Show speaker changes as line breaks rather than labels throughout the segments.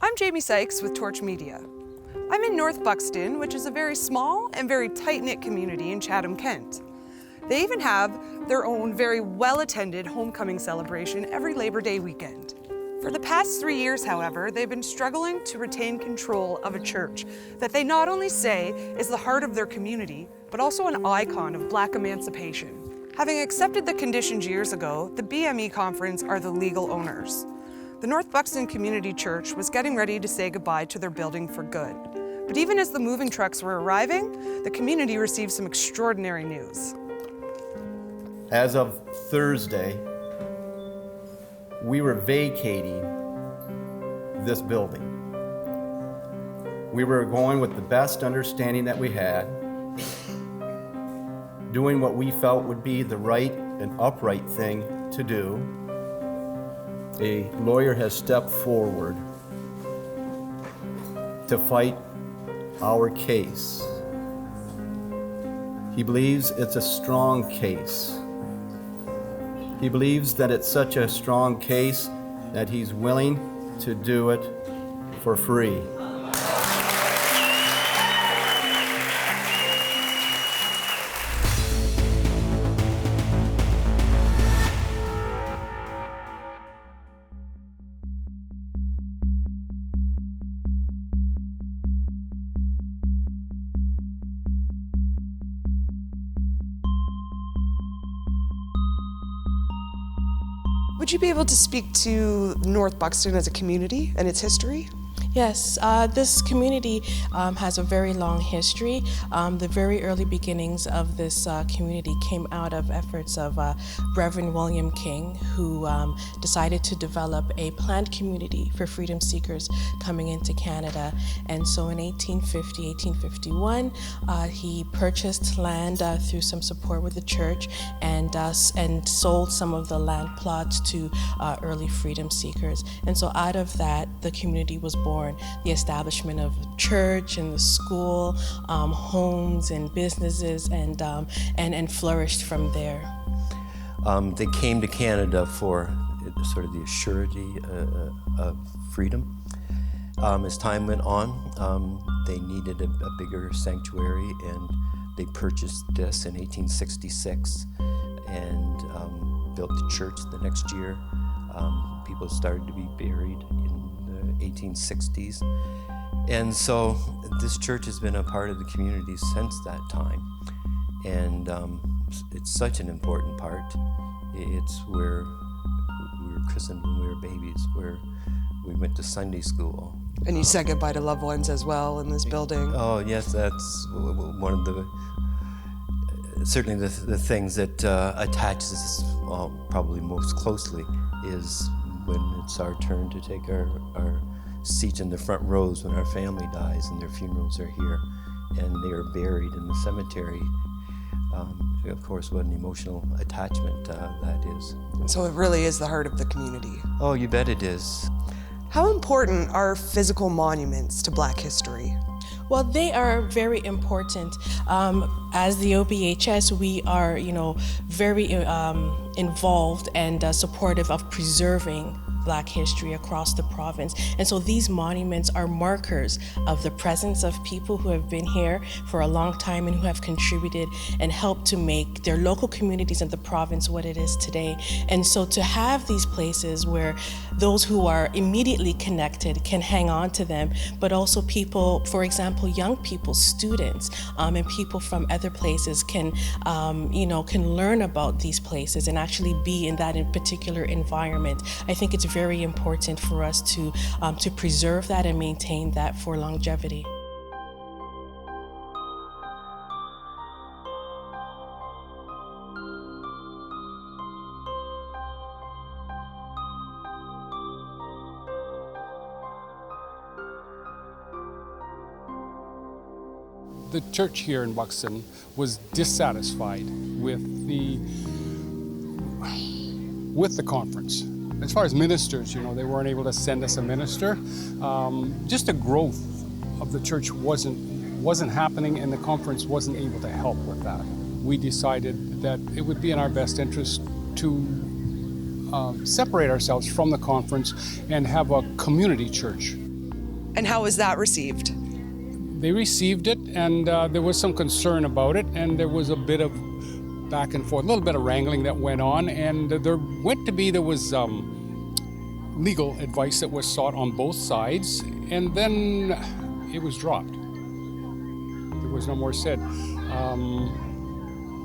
I'm Jamie Sykes with Torch Media. I'm in North Buxton, which is a very small and very tight-knit community in Chatham, Kent. They even have their own very well-attended homecoming celebration every Labor Day weekend. For the past 3 years, however, they've been struggling to retain control of a church that they not only say is the heart of their community, but also an icon of Black emancipation. Having accepted the conditions years ago, the BME Conference are the legal owners. The North Buxton Community Church was getting ready to say goodbye to their building for good. But even as the moving trucks were arriving, the community received some extraordinary news.
As of Thursday, we were vacating this building. We were going with the best understanding that we had, doing what we felt would be the right and upright thing to do. A lawyer has stepped forward to fight our case. He believes it's a strong case. He believes that it's such a strong case that he's willing to do it for free.
Would you be able to speak to North Buxton as a community and its history?
Yes, this community has a very long history. The very early beginnings of this community came out of efforts of Reverend William King, who decided to develop a planned community for freedom seekers coming into Canada. And so in 1850, 1851, he purchased land through some support with the church and sold some of the land plots to early freedom seekers. And so out of that, the community was born. The establishment of a church and the school, homes and businesses, and flourished from there.
They came to Canada for sort of the surety of freedom. As time went on, they needed a bigger sanctuary, and they purchased this in 1866 and built the church the next year. People started to be buried in 1860s. And so this church has been a part of the community since that time. And it's such an important part. It's where we were christened when we were babies, where we went to Sunday school.
And you said goodbye to loved ones as well in this building.
Oh yes, that's one of the, certainly the things that attaches us probably most closely is when it's our turn to take our seats in the front rows when our family dies and their funerals are here and they are buried in the cemetery. Of course, what an emotional attachment that is.
So it really is the heart of the community.
Oh, you bet it is.
How important are physical monuments to Black history?
Well, they are very important. As the OBHS, we are, very involved and supportive of preserving Black history across the province. And so these monuments are markers of the presence of people who have been here for a long time and who have contributed and helped to make their local communities and the province what it is today. And so to have these places where those who are immediately connected can hang on to them, but also people, for example, young people, students, and people from other places can learn about these places and actually be in that particular environment. I think it's very important for us to preserve that and maintain that for longevity.
The church here in Buxton was dissatisfied with the conference. As far as ministers, they weren't able to send us a minister. Just the growth of the church wasn't happening, and the conference wasn't able to help with that. We decided that it would be in our best interest to separate ourselves from the conference and have a community church.
And how was that received?
They received it, and there was some concern about it, and there was a bit of back and forth, a little bit of wrangling that went on, and there was legal advice that was sought on both sides, and then it was dropped. There was no more said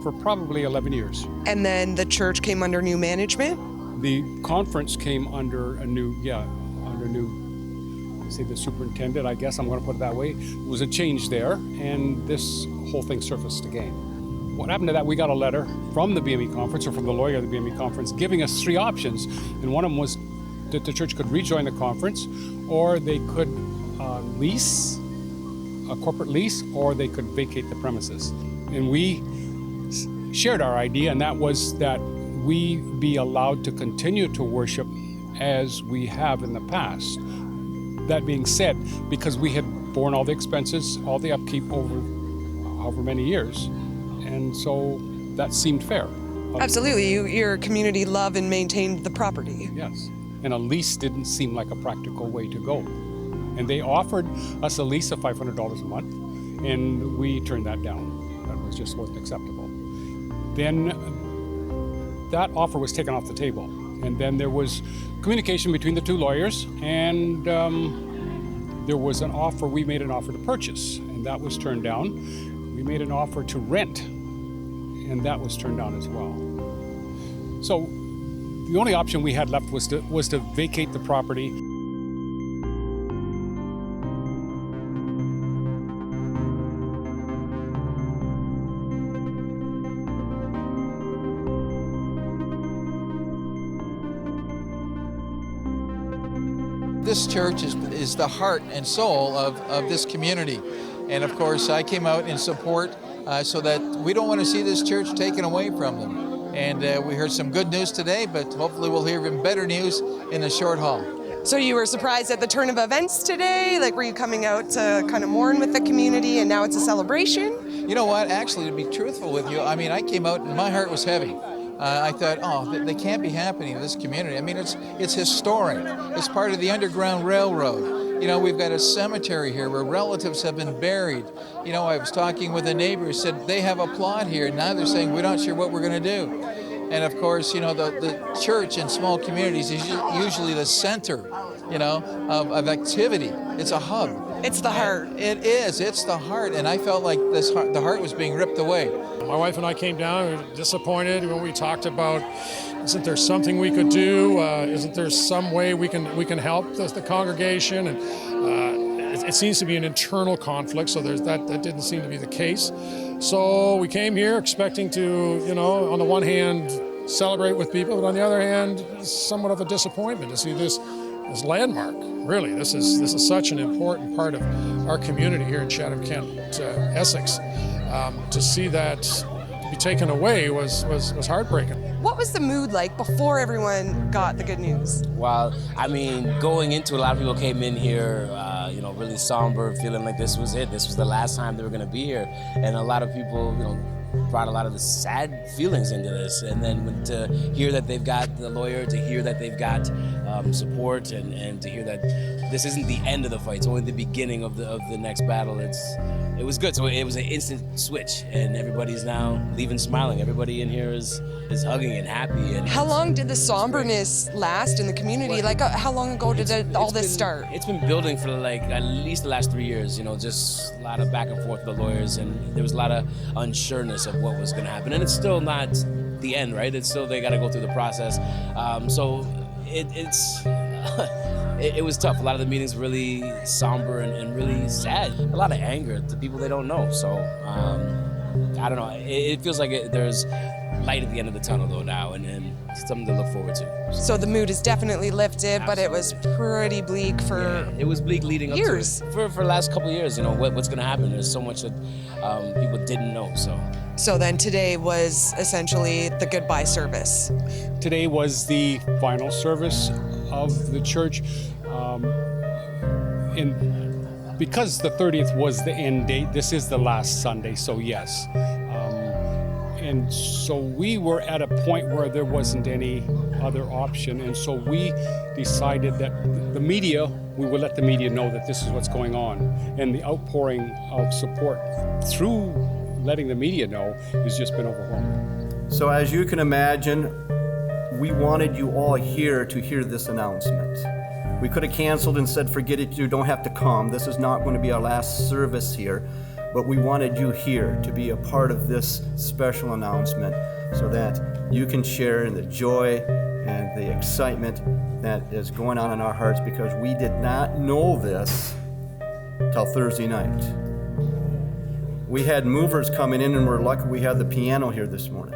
for probably 11 years.
And then the church came under new management?
The conference came under say the superintendent, I guess I'm going to put it that way. There was a change there, and this whole thing surfaced again. What happened to that, we got a letter from the BME conference, or from the lawyer of the BME conference, giving us 3 options, and one of them was that the church could rejoin the conference, or they could lease, a corporate lease, or they could vacate the premises. And we shared our idea, and that was that we be allowed to continue to worship as we have in the past. That being said, because we had borne all the expenses, all the upkeep over however many years, and so that seemed fair.
Absolutely. Your community loved and maintained the property.
Yes. And a lease didn't seem like a practical way to go. And they offered us a lease of $500 a month, and we turned that down. That was just wasn't acceptable. Then that offer was taken off the table. And then there was communication between the 2 lawyers, and there was an offer. We made an offer to purchase, and that was turned down. We made an offer to rent, and that was turned down as well. So the only option we had left was to vacate the property.
This church is the heart and soul of this community. And of course, I came out in support so that we don't want to see this church taken away from them. And we heard some good news today, but hopefully we'll hear even better news in the short haul.
So you were surprised at the turn of events today? Like, were you coming out to kind of mourn with the community, and now it's a celebration?
You know what? Actually, to be truthful with you, I mean, I came out and my heart was heavy. I thought, oh, they can't be happening in this community. I mean, it's historic. It's part of the Underground Railroad. You know, we've got a cemetery here where relatives have been buried. You know, I was talking with a neighbor who said they have a plot here. Now they're saying we're not sure what we're going to do. And of course, you know, the church in small communities is usually the center, you know, of activity. It's a hub.
It's the heart.
It is. It's the heart. And I felt like the heart was being ripped away.
My wife and I came down, we were disappointed when we talked about, isn't there something we could do? Isn't there some way we can help the congregation? And it seems to be an internal conflict, so that didn't seem to be the case. So we came here expecting to, you know, on the one hand, celebrate with people, but on the other hand, somewhat of a disappointment to see this landmark. Really, this is such an important part of our community here in Chatham-Kent, Essex. To see that be taken away was heartbreaking.
What was the mood like before everyone got the good news?
Well, I mean, going into it, a lot of people came in here, you know, really somber, feeling like this was it. This was the last time they were going to be here. And a lot of people, you know, brought a lot of the sad feelings into this. And then to hear that they've got the lawyer, to hear that they've got support, and to hear that this isn't the end of the fight, it's only the beginning of the next battle. It was good. So it was an instant switch, and everybody's now leaving smiling. Everybody in here is hugging and happy. And
how long did the somberness last in the community? Like, how long ago did all this start?
It's been building for like at least the last 3 years. You know, just a lot of back and forth with the lawyers, and there was a lot of unsureness of what was going to happen. And it's still not the end, right? It's still, they got to go through the process. So it was tough. A lot of the meetings were really somber and really sad. A lot of anger to people they don't know. So I don't know. It feels like there's light at the end of the tunnel though now, and something to look forward to.
So the mood is definitely lifted,
Absolutely.
But it was pretty bleak for
it was bleak leading
years.
Up to it. For the last couple of years. You know what's going to happen. There's so much that people didn't know.
So then today was essentially the goodbye service.
Today was the final service of the church. Because the 30th was the end date, this is the last Sunday, so yes. And so we were at a point where there wasn't any other option. And so we decided that the media, we would let the media know that this is what's going on. And the outpouring of support through letting the media know has just been overwhelming.
So as you can imagine, we wanted you all here to hear this announcement. We could have canceled and said, forget it, you don't have to come. This is not going to be our last service here. But we wanted you here to be a part of this special announcement so that you can share in the joy and the excitement that is going on in our hearts, because we did not know this till Thursday night. We had movers coming in, and we're lucky we had the piano here this morning.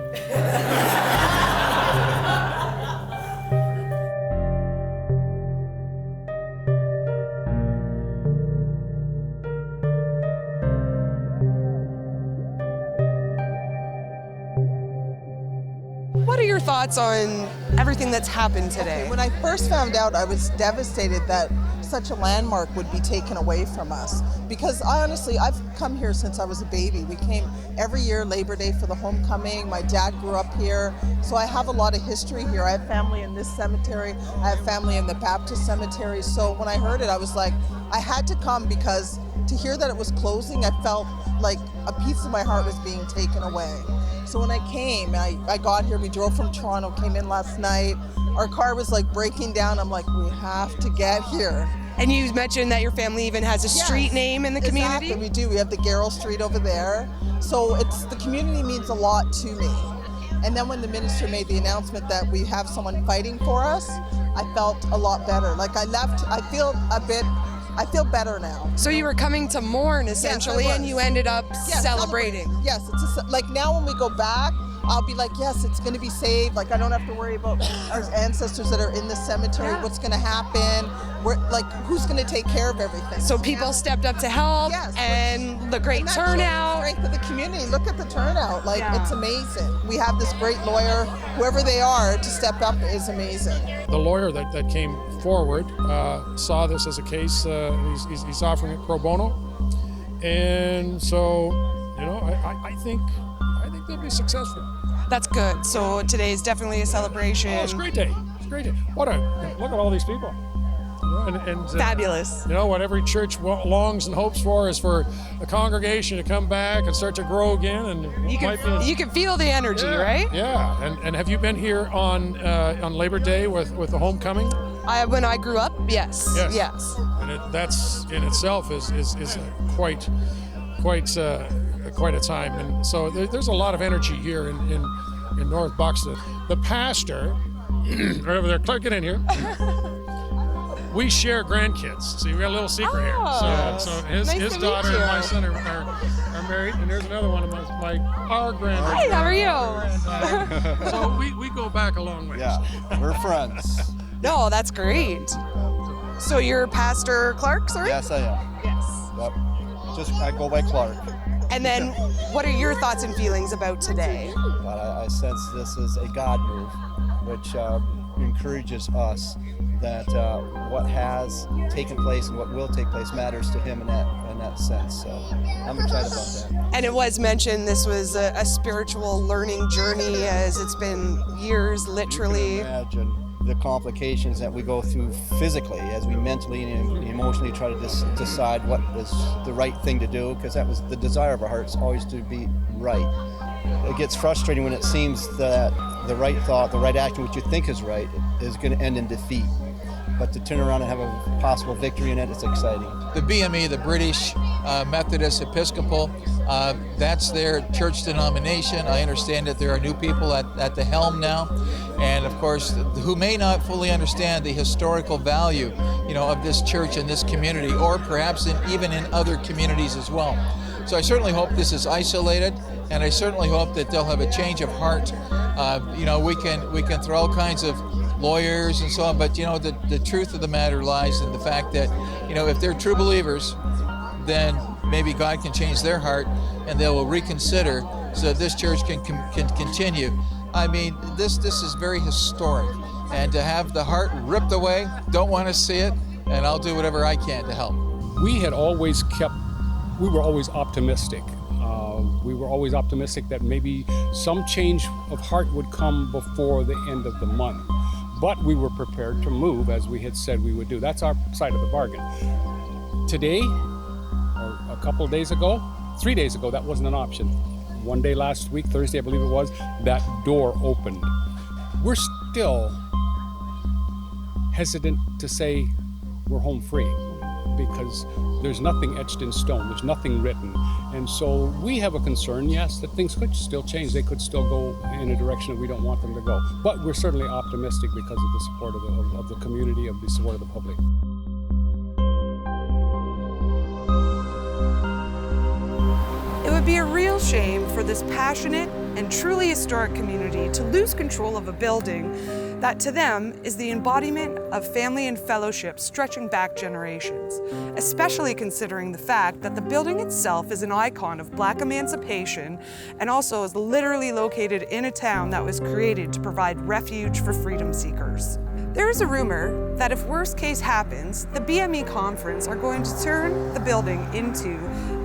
What are your thoughts on everything that's happened today?
When I first found out, I was devastated that such a landmark would be taken away from us. Because I've come here since I was a baby. We came every year Labor Day for the homecoming. My dad grew up here, so I have a lot of history here. I have family in this cemetery. I have family in the Baptist cemetery. So when I heard it, I was like, I had to come, because to hear that it was closing, I felt like a piece of my heart was being taken away. So when I came, I got here, we drove from Toronto, came in last night. Our car was like breaking down. I'm like, we have to get here.
And you mentioned that your family even has a street name in the community?
Exactly, we do. We have the Garrell Street over there. So the community means a lot to me. And then when the minister made the announcement that we have someone fighting for us, I felt a lot better. Like I left, I feel better now.
So you were coming to mourn, essentially,
yes,
and you ended up celebrating.
Yes, like now when we go back, I'll be like, yes, it's going to be saved. Like I don't have to worry about our ancestors that are in the cemetery, what's going to happen, who's going to take care of everything.
So people stepped up to help, and the great turnout.
The strength of the community. Look at the turnout. It's amazing. We have this great lawyer, whoever they are, to step up is amazing.
The lawyer that came forward saw this as a case. He's offering it pro bono, and so I think they'll be successful.
That's good. So today is definitely a celebration.
Oh, it's a great day. It's a great day. Look at all these people. And
fabulous.
What every church longs and hopes for is for the congregation to come back and start to grow again. And
you can feel the energy, right?
Yeah. And have you been here on Labor Day with the homecoming?
When I grew up, yes.
And that's in itself is quite a time. And so there's a lot of energy here in North Buxton. The pastor, right over there, Clark, get in here. We share grandkids. See, we got a little secret here. So his daughter and my son are married, and there's another one of our granddaughter.
Hi, how are you?
So we go back a long way.
Yeah, we're friends.
No, that's great. So you're Pastor Clark, sorry?
Yes, I am.
Yes.
Yep. I go by Clark.
And then, what are your thoughts and feelings about today?
But I sense this is a God move, which encourages us that what has taken place and what will take place matters to Him in that sense. So I'm excited about that.
And it was mentioned this was a spiritual learning journey, as it's been years, literally.
You can imagine the complications that we go through physically as we mentally and emotionally try to decide what is the right thing to do, because that was the desire of our hearts, always to be right. It gets frustrating when it seems that the right thought, the right action, which you think is right, is going to end in defeat. But to turn around and have a possible victory in it, it's exciting.
The BME, the British Methodist Episcopal, that's their church denomination. I understand that there are new people at the helm now, and of course, who may not fully understand the historical value, of this church and this community, or perhaps even in other communities as well. So I certainly hope this is isolated, and I certainly hope that they'll have a change of heart. We can throw all kinds of lawyers and so on, but the truth of the matter lies in the fact that if they're true believers, then maybe God can change their heart and they will reconsider so that this church can continue. I mean, this is very historic, and to have the heart ripped away, don't want to see it, and I'll do whatever I can to help.
We were always optimistic. We were always optimistic that maybe some change of heart would come before the end of the month. But we were prepared to move as we had said we would do. That's our side of the bargain. Today, or a couple of days ago, 3 days ago, that wasn't an option. One day last week, Thursday I believe it was, that door opened. We're still hesitant to say we're home free because there's nothing etched in stone, there's nothing written. And so we have a concern, yes, that things could still change. They could still go in a direction that we don't want them to go. But we're certainly optimistic because of the support of the community, of the support of the public.
It would be a real shame for this passionate and truly historic community to lose control of a building that to them is the embodiment of family and fellowship stretching back generations, especially considering the fact that the building itself is an icon of Black emancipation and also is literally located in a town that was created to provide refuge for freedom seekers. There is a rumor that if worst case happens, the BME conference are going to turn the building into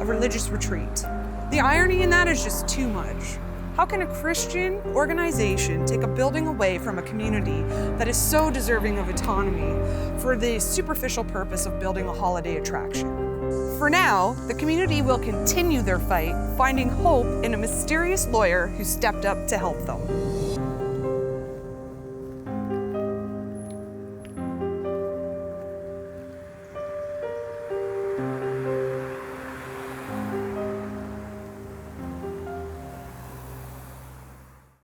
a religious retreat. The irony in that is just too much. How can a Christian organization take a building away from a community that is so deserving of autonomy for the superficial purpose of building a holiday attraction? For now, the community will continue their fight, finding hope in a mysterious lawyer who stepped up to help them.